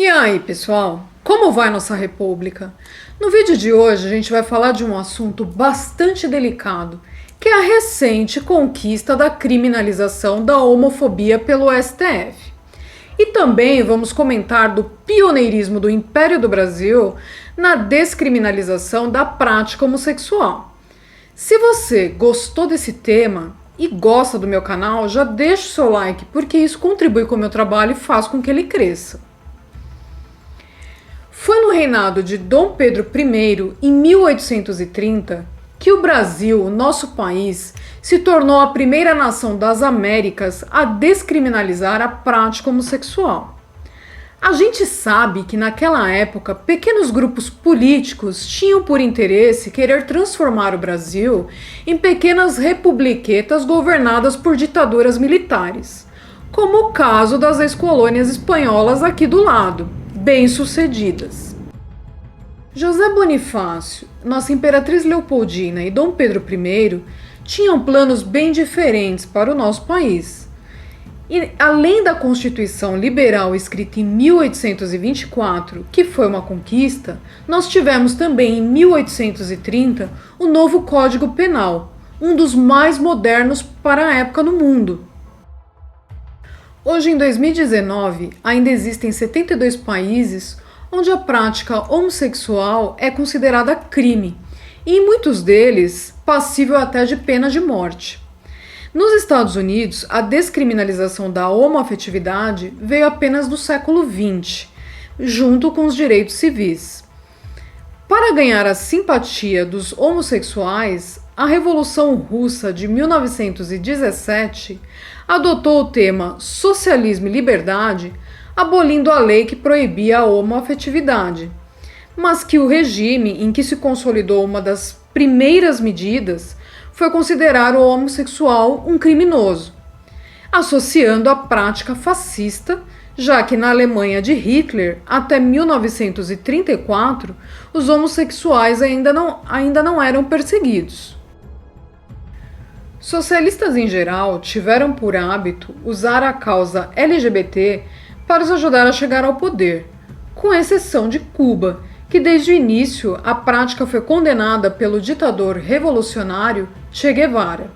E aí, pessoal? Como vai nossa república? No vídeo de hoje a gente vai falar de um assunto bastante delicado, que é a recente conquista da criminalização da homofobia pelo STF. E também vamos comentar do pioneirismo do Império do Brasil na descriminalização da prática homossexual. Se você gostou desse tema e gosta do meu canal, já deixa o seu like, porque isso contribui com o meu trabalho e faz com que ele cresça. Foi no reinado de Dom Pedro I, em 1830, que o Brasil, nosso país, se tornou a primeira nação das Américas a descriminalizar a prática homossexual. A gente sabe que naquela época pequenos grupos políticos tinham por interesse querer transformar o Brasil em pequenas republiquetas governadas por ditaduras militares, como o caso das ex-colônias espanholas aqui do lado, bem-sucedidas. José Bonifácio, nossa Imperatriz Leopoldina e Dom Pedro I tinham planos bem diferentes para o nosso país. E, além da Constituição Liberal escrita em 1824, que foi uma conquista, nós tivemos também em 1830 o novo Código Penal, um dos mais modernos para a época no mundo. Hoje, em 2019, ainda existem 72 países onde a prática homossexual é considerada crime, e em muitos deles passível até de pena de morte. Nos Estados Unidos, a descriminalização da homoafetividade veio apenas no século XX, junto com os direitos civis. Para ganhar a simpatia dos homossexuais, a Revolução Russa de 1917 adotou o tema Socialismo e Liberdade, abolindo a lei que proibia a homoafetividade, mas que o regime em que se consolidou uma das primeiras medidas foi considerar o homossexual um criminoso, associando a prática fascista, já que na Alemanha de Hitler, até 1934, os homossexuais ainda não eram perseguidos. Socialistas em geral tiveram por hábito usar a causa LGBT para os ajudar a chegar ao poder, com exceção de Cuba, que desde o início a prática foi condenada pelo ditador revolucionário Che Guevara.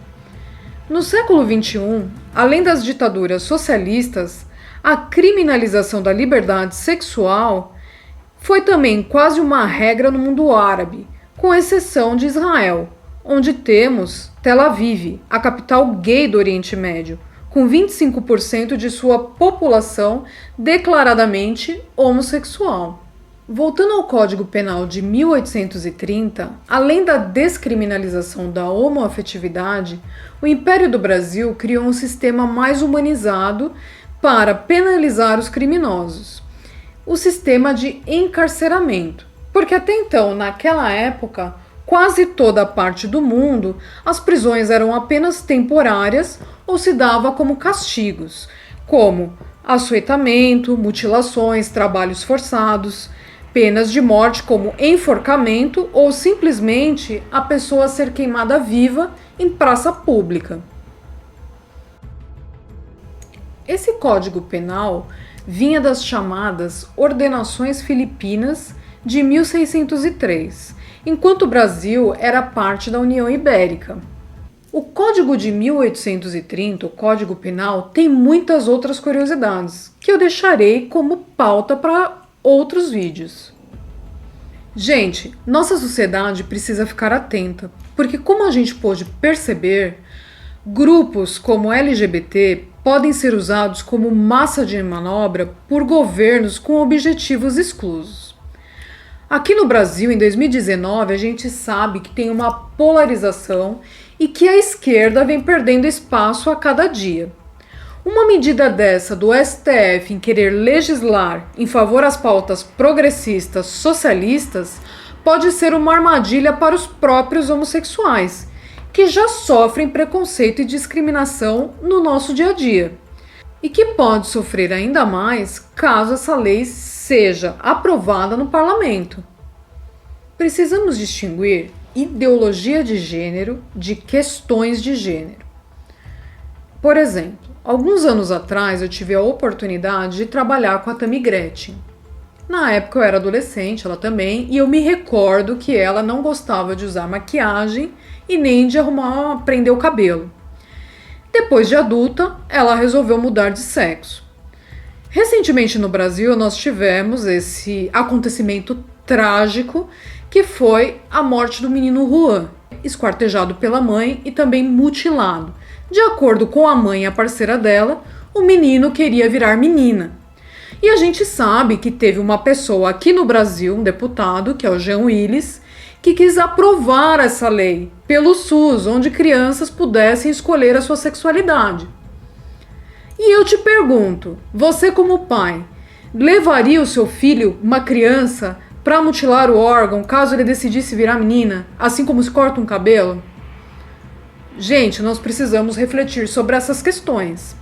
No século XXI, além das ditaduras socialistas, a criminalização da liberdade sexual foi também quase uma regra no mundo árabe, com exceção de Israel, onde temos Tel Aviv, a capital gay do Oriente Médio, com 25% de sua população declaradamente homossexual. Voltando ao Código Penal de 1830, além da descriminalização da homoafetividade, o Império do Brasil criou um sistema mais humanizado para penalizar os criminosos: o sistema de encarceramento, porque até então, naquela época, quase toda a parte do mundo, as prisões eram apenas temporárias ou se dava como castigos, como açoitamento, mutilações, trabalhos forçados, penas de morte como enforcamento ou simplesmente a pessoa ser queimada viva em praça pública. Esse Código Penal vinha das chamadas Ordenações Filipinas de 1603, enquanto o Brasil era parte da União Ibérica. O Código de 1830, o Código Penal, tem muitas outras curiosidades, que eu deixarei como pauta para outros vídeos. Gente, nossa sociedade precisa ficar atenta, porque como a gente pôde perceber, grupos como LGBT podem ser usados como massa de manobra por governos com objetivos exclusos. Aqui no Brasil, em 2019, a gente sabe que tem uma polarização e que a esquerda vem perdendo espaço a cada dia. Uma medida dessa do STF em querer legislar em favor às pautas progressistas socialistas pode ser uma armadilha para os próprios homossexuais, que já sofrem preconceito e discriminação no nosso dia a dia, e que pode sofrer ainda mais caso essa lei seja aprovada no parlamento. Precisamos distinguir ideologia de gênero de questões de gênero. Por exemplo, alguns anos atrás eu tive a oportunidade de trabalhar com a Tammy Gretchen. Na época eu era adolescente, ela também, e eu me recordo que ela não gostava de usar maquiagem e nem de prender o cabelo. Depois de adulta, ela resolveu mudar de sexo. Recentemente no Brasil, nós tivemos esse acontecimento trágico que foi a morte do menino Juan, esquartejado pela mãe e também mutilado. De acordo com a mãe e a parceira dela, o menino queria virar menina. E a gente sabe que teve uma pessoa aqui no Brasil, um deputado, que é o Jean Willis, que quis aprovar essa lei pelo SUS, onde crianças pudessem escolher a sua sexualidade. E eu te pergunto, você como pai, levaria o seu filho, uma criança, para mutilar o órgão caso ele decidisse virar menina, assim como se corta um cabelo? Gente, nós precisamos refletir sobre essas questões.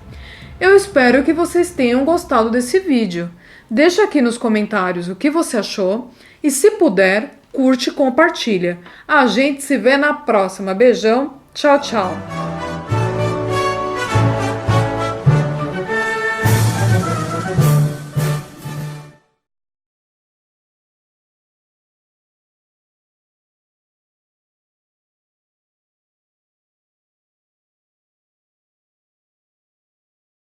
Eu espero que vocês tenham gostado desse vídeo. Deixa aqui nos comentários o que você achou e, se puder, curte e compartilha. A gente se vê na próxima. Beijão, tchau, tchau!